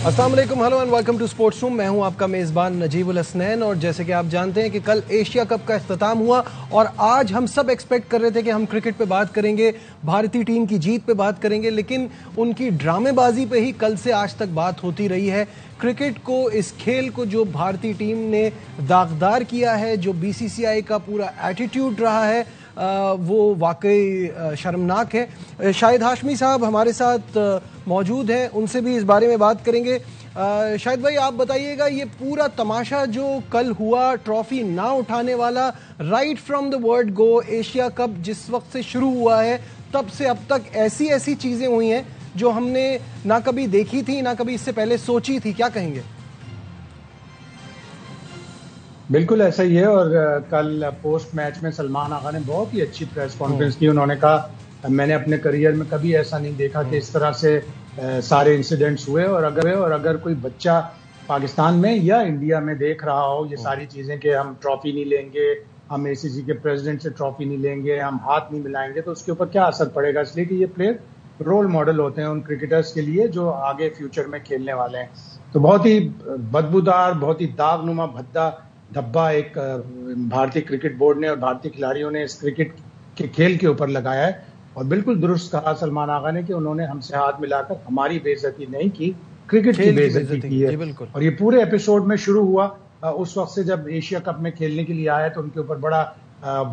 अस्सलाम वालेकुम, hello and welcome to sports room. मैं हूं आपका मेज़बान नजीबुल हसनैन और जैसे कि आप जानते हैं कि कल एशिया कप का इख्तिताम हुआ और आज हम सब एक्सपेक्ट कर रहे थे कि हम क्रिकेट पे बात करेंगे, भारतीय टीम की जीत पे बात करेंगे, लेकिन उनकी ड्रामेबाजी पे ही कल से आज तक बात होती रही है। क्रिकेट को, इस खेल को जो भारतीय टीम ने दागदार किया है, जो बीसीसीआई का पूरा एटीट्यूड रहा है, वो वाकई शर्मनाक है। शाहिद हाशमी साहब हमारे साथ मौजूद हैं, उनसे भी इस बारे में बात करेंगे। शाहिद भाई, आप बताइएगा, ये पूरा तमाशा जो कल हुआ, ट्रॉफी ना उठाने वाला, right from the word go, Asia cup जिस वक्त से शुरू हुआ है तब से अब तक ऐसी ऐसी चीजें हुई हैं जो हमने ना कभी देखी थी, ना कभी इससे पहले सोची थी। क्या कहेंगे? बिल्कुल ऐसा ही है। और कल पोस्ट मैच में सलमान आगा ने बहुत ही अच्छी प्रेस कॉन्फ्रेंस की। उन्होंने कहा, मैंने अपने करियर में कभी ऐसा नहीं देखा कि इस तरह से सारे इंसिडेंट्स हुए। और अगर कोई बच्चा पाकिस्तान में या इंडिया में देख रहा हो ये सारी चीजें कि हम ट्रॉफी नहीं लेंगे, हम एसीसी के प्रेसिडेंट से ट्रॉफी नहीं लेंगे, हम हाथ नहीं मिलाएंगे, तो उसके ऊपर क्या असर पड़ेगा। इसलिए कि ये प्लेयर रोल मॉडल होते हैं उन क्रिकेटर्स के लिए जो आगे फ्यूचर में खेलने वाले हैं। तो बहुत ही बदबूदार, बहुत ही दागनुमा भद्दा धब्बा एक भारतीय क्रिकेट बोर्ड ने और भारतीय खिलाड़ियों ने इस क्रिकेट के खेल के ऊपर लगाया है। और बिल्कुल दुरुस्त कहा सलमान आगा ने कि उन्होंने हमसे हाथ मिलाकर हमारी बेइज्जती नहीं की, क्रिकेट की बेइज्जती की है। और ये पूरे एपिसोड में शुरू हुआ उस वक्त से जब एशिया कप में खेलने के लिए आया तो उनके ऊपर बड़ा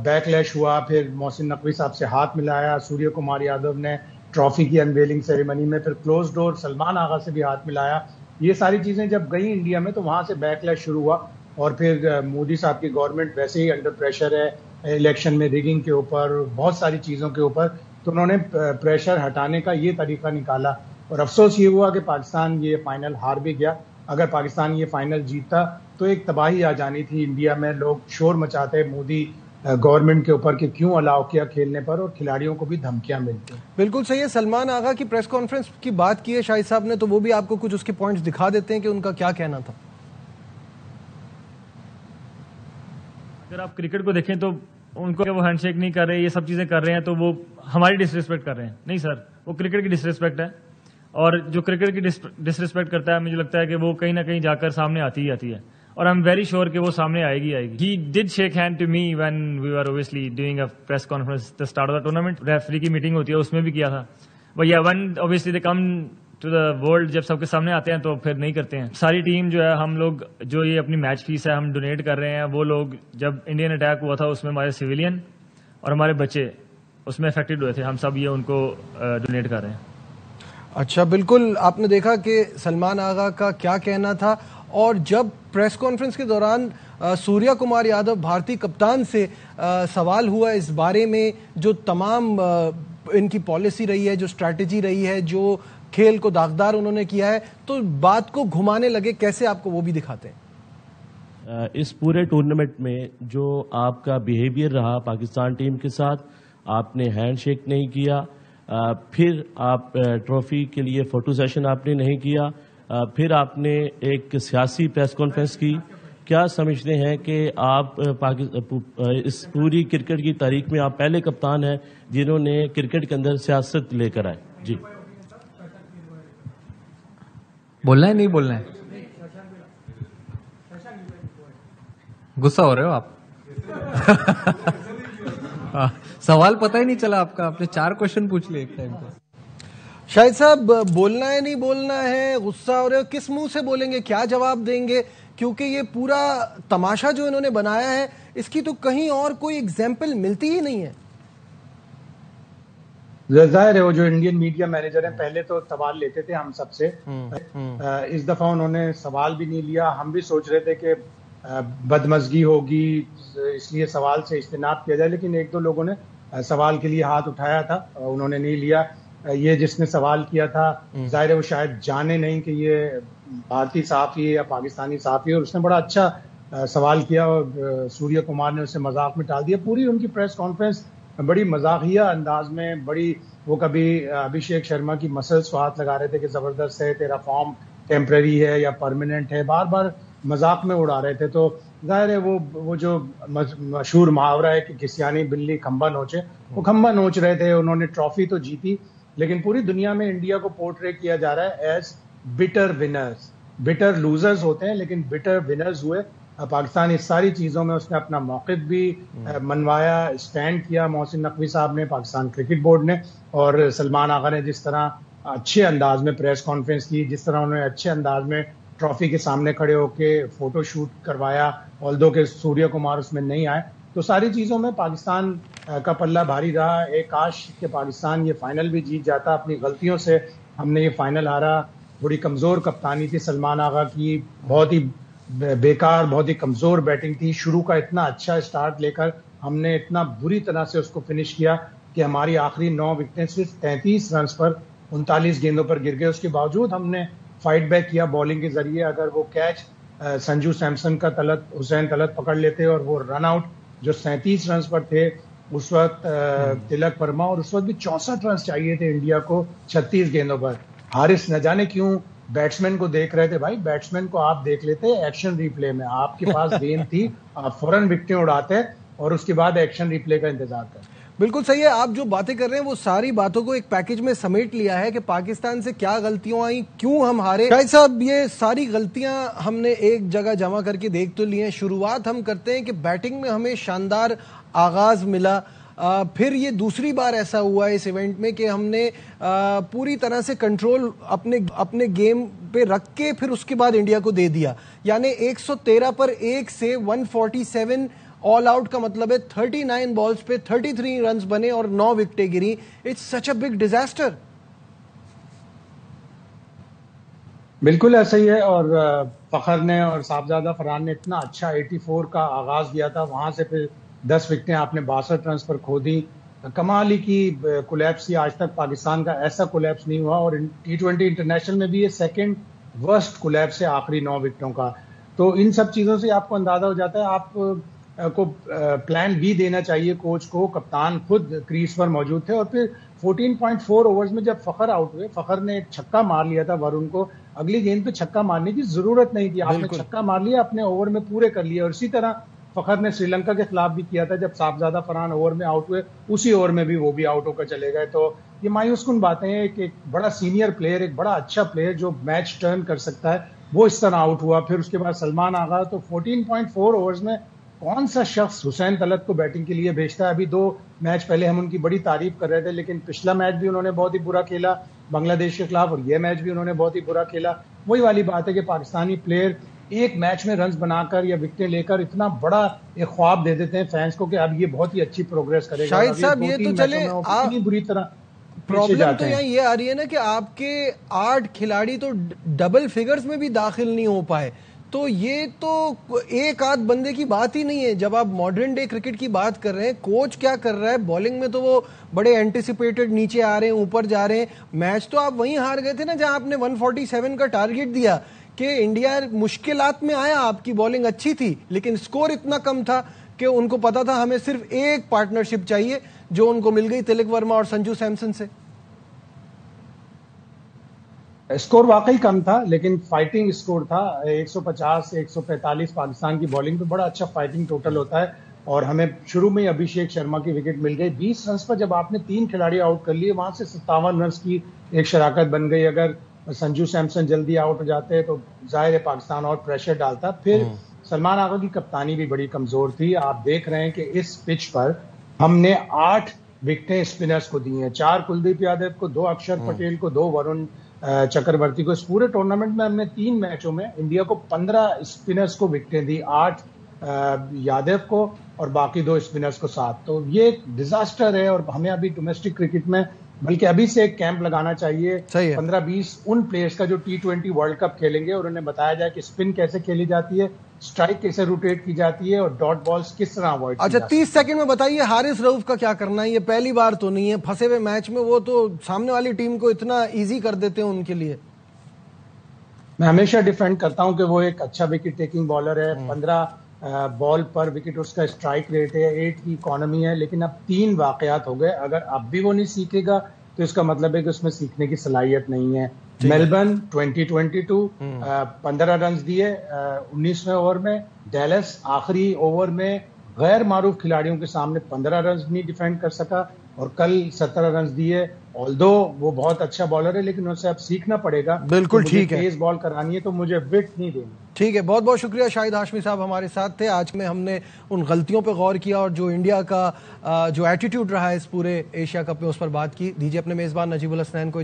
बैकलैश हुआ। फिर मोहसिन नकवी साहब से हाथ मिलाया, सूर्य कुमार यादव ने ट्रॉफी की अनवेलिंग सेरेमनी में, फिर क्लोज डोर सलमान आगा से भी हाथ मिलाया। ये सारी चीजें जब गई इंडिया में तो वहां से बैकलैश शुरू हुआ। और फिर मोदी साहब की गवर्नमेंट वैसे ही अंडर प्रेशर है इलेक्शन में, रिगिंग के ऊपर, बहुत सारी चीज़ों के ऊपर, तो उन्होंने प्रेशर हटाने का ये तरीका निकाला। और अफसोस ये हुआ कि पाकिस्तान ये फाइनल हार भी गया। अगर पाकिस्तान ये फाइनल जीतता तो एक तबाही आ जानी थी इंडिया में। लोग शोर मचाते मोदी गवर्नमेंट के ऊपर कि क्यों अलाउ किया खेलने पर, और खिलाड़ियों को भी धमकियां मिलती। बिल्कुल सही है। सलमान आगा की प्रेस कॉन्फ्रेंस की बात की है शाहिद साहब ने, तो वो भी आपको कुछ उसके पॉइंट्स दिखा देते हैं कि उनका क्या कहना था। अगर आप क्रिकेट को देखें तो उनको वो हैंडशेक नहीं कर रहे, ये सब चीजें कर रहे हैं तो वो हमारी डिसरिस्पेक्ट कर रहे हैं। नहीं सर, वो क्रिकेट की डिसरिस्पेक्ट है। और जो क्रिकेट की डिसरिस्पेक्ट करता है, मुझे लगता है कि वो कहीं ना कहीं जाकर सामने आती ही आती है। और आई एम वेरी श्योर कि वो सामने आएगी। He did shake hand to me when we were obviously doing a press conference the start of the tournament. Referee की मीटिंग होती है, उसमें भी किया था। But yeah one obviously they come to the world, जब सबके सामने आते हैं तो फिर नहीं करते हैं। सारी टीम जो है, हम लोग जो ये अपनी मैच फीस है हम डोनेट कर रहे हैं। वो लोग, जब इंडियन अटैक हुआ था उसमें हमारे सिविलियन और हमारे बच्चे उसमें अफेक्टेड हुए थे, हम सब ये उनको डोनेट कर रहे हैं। अच्छा, बिल्कुल आपने देखा कि सलमान आगा का क्या कहना था। और जब प्रेस कॉन्फ्रेंस के दौरान सूर्य कुमार यादव भारतीय कप्तान से सवाल हुआ इस बारे में, जो तमाम इनकी पॉलिसी रही है, जो स्ट्रैटेजी रही है, जो खेल को दागदार उन्होंने किया है, तो बात को घुमाने लगे। कैसे, आपको वो भी दिखाते हैं। इस पूरे टूर्नामेंट में जो आपका बिहेवियर रहा पाकिस्तान टीम के साथ, आपने हैंडशेक नहीं किया, फिर आप ट्रॉफी के लिए फोटो सेशन आपने नहीं किया, फिर आपने एक सियासी प्रेस कॉन्फ्रेंस की। क्या समझते हैं कि आप इस पूरी क्रिकेट की तारीख में आप पहले कप्तान हैं जिन्होंने क्रिकेट के अंदर सियासत लेकर आए? जी, बोलना है नहीं बोलना है? गुस्सा हो रहे हो आप? सवाल पता ही नहीं चला आपका, आपने 4 क्वेश्चन पूछ लिए एक टाइम पे। शाहिद साहब, बोलना है नहीं बोलना है, गुस्सा हो रहे हो, किस मुंह से बोलेंगे, क्या जवाब देंगे? क्योंकि ये पूरा तमाशा जो इन्होंने बनाया है, इसकी तो कहीं और कोई एग्जाम्पल मिलती ही नहीं है। जाहिर है वो जो इंडियन मीडिया मैनेजर हैं, पहले तो सवाल लेते थे हम सबसे। इस दफा उन्होंने सवाल भी नहीं लिया। हम भी सोच रहे थे कि बदमज़गी होगी इसलिए सवाल से इज्तिनाब किया जाए, लेकिन 1-2 लोगों ने सवाल के लिए हाथ उठाया था, उन्होंने नहीं लिया। ये जिसने सवाल किया था, जाहिर है वो शायद जाने नहीं कि ये भारतीय सहाफ़ी है या पाकिस्तानी सहाफ़ी है, और उसने बड़ा अच्छा सवाल किया और सूर्य कुमार ने उसे मजाक में टाल दिया। पूरी उनकी प्रेस कॉन्फ्रेंस बड़ी मजाकिया अंदाज में, बड़ी, वो कभी अभिषेक शर्मा की मसल्स को हाथ लगा रहे थे कि जबरदस्त है, तेरा फॉर्म टेम्परेरी है या परमानेंट है, बार बार मजाक में उड़ा रहे थे। तो जाहिर है वो जो मशहूर मुहावरा है कि किसियानी बिल्ली खंबा नोचे, वो खंबा नोच रहे थे। उन्होंने ट्रॉफी तो जीती, लेकिन पूरी दुनिया में इंडिया को पोर्ट्रे किया जा रहा है as bitter winners. Bitter losers होते हैं लेकिन बिटर विनर्स हुए। पाकिस्तान इस सारी चीजों में उसने अपना मौक़िफ़ भी मनवाया, स्टैंड किया मोहसिन नकवी साहब ने, पाकिस्तान क्रिकेट बोर्ड ने, और सलमान आगा ने जिस तरह अच्छे अंदाज में प्रेस कॉन्फ्रेंस की, जिस तरह उन्होंने अच्छे अंदाज में ट्रॉफी के सामने खड़े होकर फोटो शूट करवाया, ऑल्दो के सूर्य कुमार उसमें नहीं आए, तो सारी चीजों में पाकिस्तान का पल्ला भारी रहा। एक काश कि पाकिस्तान ये फाइनल भी जीत जाता। अपनी गलतियों से हमने ये फाइनल हारा। बड़ी कमजोर कप्तानी थी सलमान आगा की, बहुत ही बेकार, बहुत ही कमजोर बैटिंग थी। शुरू का इतना अच्छा स्टार्ट लेकर हमने इतना बुरी तरह से उसको फिनिश किया कि हमारी आखिरी 9 विकेटें सिर्फ 33 रन पर 39 गेंदों पर गिर गए। उसके बावजूद हमने फाइट बैक किया बॉलिंग के जरिए। अगर वो कैच संजू सैमसन का हुसैन तलत पकड़ लेते और वो रन आउट जो 37 रन पर थे उस वक्त तिलक वर्मा, और उस वक्त भी 64 रन चाहिए थे इंडिया को 36 गेंदों पर। हारिस न जाने क्यों बैट्समैन को देख रहे थे। भाई बैट्समैन को आप देख लेते एक्शन रिप्ले में, आपके पास गेंद थी, आप फौरन विकेटें उड़ाते और उसके बाद एक्शन रिप्ले का इंतजार करते। बिल्कुल सही है। आप जो बातें कर रहे हैं वो सारी बातों को एक पैकेज में समेट लिया है कि पाकिस्तान से क्या गलतियां आई, क्यों हम हारे। शाहिद साहब, ये सारी गलतियां हमने एक जगह जमा करके देख तो ली हैं। शुरुआत हम करते हैं कि बैटिंग में हमें शानदार आगाज मिला। फिर ये दूसरी बार ऐसा हुआ इस इवेंट में कि हमने पूरी तरह से कंट्रोल अपने गेम पे रख के फिर उसके बाद इंडिया को दे दिया। यानी 113 पर 1 से 147 ऑल आउट का मतलब है 39 बॉल्स पे 33 रन्स बने और 9 विकेटें गिरी। It's such a big disaster. बिल्कुल ऐसा ही है। और फखर ने और साहबजादा फरहान ने इतना अच्छा 84 का आगाज किया था, वहां से फिर 10 विकेटें आपने 62 रन पर खो दी। कमाल ही की कोलैप्स थी। आज तक पाकिस्तान का ऐसा कोलैप्स नहीं हुआ, और T20 इंटरनेशनल में भी ये सेकंड वर्स्ट कोलैप्स है आखिरी 9 विकेटों का। तो इन सब चीजों से आपको अंदाजा हो जाता है। आप को प्लान बी देना चाहिए कोच को। कप्तान खुद क्रीज पर मौजूद थे, और फिर 14.4 ओवर्स में जब फखर आउट हुए, फखर ने एक छक्का मार लिया था वरुण को। अगली गेंद पे छक्का मारने की जरूरत नहीं थी, आपने छक्का मार लिया, अपने ओवर में पूरे कर लिए। और इसी तरह फखर ने श्रीलंका के खिलाफ भी किया था, जब साहबजादा फरहान ओवर में आउट हुए, उसी ओवर में भी वो भी आउट होकर चले गए। तो ये मायूसकुन बातें हैं कि एक बड़ा सीनियर प्लेयर, एक बड़ा अच्छा प्लेयर जो मैच टर्न कर सकता है, वो इस तरह आउट हुआ। फिर उसके बाद सलमान आगा, तो 14.4 ओवर्स में कौन सा शख्स हुसैन तलत को बैटिंग के लिए भेजता है। अभी 2 मैच पहले हम उनकी बड़ी तारीफ कर रहे थे, लेकिन पिछला मैच भी उन्होंने बहुत ही बुरा खेला बांग्लादेश के खिलाफ, और यह मैच भी उन्होंने बहुत ही बुरा खेला। वही वाली बात है कि पाकिस्तानी प्लेयर एक मैच में रन्स बनाकर या विकेटें लेकर इतना बड़ा एक ख्वाब दे देते हैं फैंस को कि अब ये बहुत ही अच्छी प्रोग्रेस करेगा। शाहिद साहब, ये तो चले इतनी बुरी तरह प्रॉब्लम तो यहाँ ये आ रही है ना कि आपके 8 खिलाड़ी तो डबल फिगर्स में भी दाखिल नहीं हो पाए। तो ये तो एक आध बंदे की बात ही नहीं है। जब आप मॉडर्न डे क्रिकेट की बात कर रहे हैं, कोच क्या कर रहा है बॉलिंग में, तो वो बड़े एंटिसिपेटेड नीचे आ रहे हैं, ऊपर जा रहे हैं। मैच तो आप वहीं हार गए थे ना जहां आपने 147 का टारगेट दिया कि इंडिया मुश्किलात में आया। आपकी बॉलिंग अच्छी थी लेकिन स्कोर इतना कम था कि उनको पता था हमें सिर्फ एक पार्टनरशिप चाहिए, जो उनको मिल गई तिलक वर्मा और संजू सैमसन से। स्कोर वाकई कम था लेकिन फाइटिंग स्कोर था। 150 से 145 पाकिस्तान की बॉलिंग पे बड़ा अच्छा फाइटिंग टोटल होता है। और हमें शुरू में अभिषेक शर्मा की विकेट मिल गई 20 रन पर। जब आपने 3 खिलाड़ी आउट कर लिए, वहां से 57 रन की एक शराकत बन गई। अगर संजू सैमसन जल्दी आउट हो जाते तो जाहिर है पाकिस्तान और प्रेशर डालता। फिर सलमान आगा की कप्तानी भी बड़ी कमजोर थी। आप देख रहे हैं कि इस पिच पर हमने 8 विकेटें स्पिनर्स को दी हैं, 4 कुलदीप यादव को, 2 अक्षर पटेल को, 2 वरुण चक्रवर्ती को। इस पूरे टूर्नामेंट में हमने 3 मैचों में इंडिया को 15 स्पिनर्स को विकेटें दी, 8 यादव को और बाकी 2 स्पिनर्स को 7। तो ये एक डिजास्टर है। और हमें अभी डोमेस्टिक क्रिकेट में बल्कि अभी से एक कैंप लगाना चाहिए 15-20 उन प्लेयर्स का जो T20 वर्ल्ड कप खेलेंगे, और उन्हें बताया जाए कि स्पिन कैसे खेली जाती है, स्ट्राइक कैसे रोटेट की जाती है और डॉट बॉल्स किस तरह अवॉइड। अच्छा, 30 सेकंड में बताइए हारिस रऊफ का क्या करना है। ये पहली बार तो नहीं है, फंसे हुए मैच में वो तो सामने वाली टीम को इतना इजी कर देते हैं उनके लिए। मैं हमेशा डिफेंड करता हूं कि वो एक अच्छा विकेट टेकिंग बॉलर है। 15 बॉल पर विकेट उसका स्ट्राइक रेट है, 8 की इकोनॉमी है। लेकिन अब 3 वाकयात हो गए, अगर अब भी वो नहीं सीखेगा तो इसका मतलब है कि उसमें सीखने की सलाहियत नहीं है। मेलबर्न 2022 15 रन दिए 19वें ओवर में। डेलस आखिरी ओवर में गैर मारूफ खिलाड़ियों के सामने 15 रन नहीं डिफेंड कर सका और कल 17 रन दिए। ऑल्दो वो बहुत अच्छा बॉलर है, लेकिन उसे अब सीखना पड़ेगा। बिल्कुल ठीक है, तेज बॉल करानी है तो मुझे विकेट नहीं देनी। ठीक है, बहुत बहुत शुक्रिया शाहिद हाशमी साहब हमारे साथ थे। आज में हमने उन गलतियों पे गौर किया और जो इंडिया का जो एटीट्यूड रहा है इस पूरे एशिया कप में उस पर बात की। दीजिए अपने मेजबान नजीबुल हसनैन को।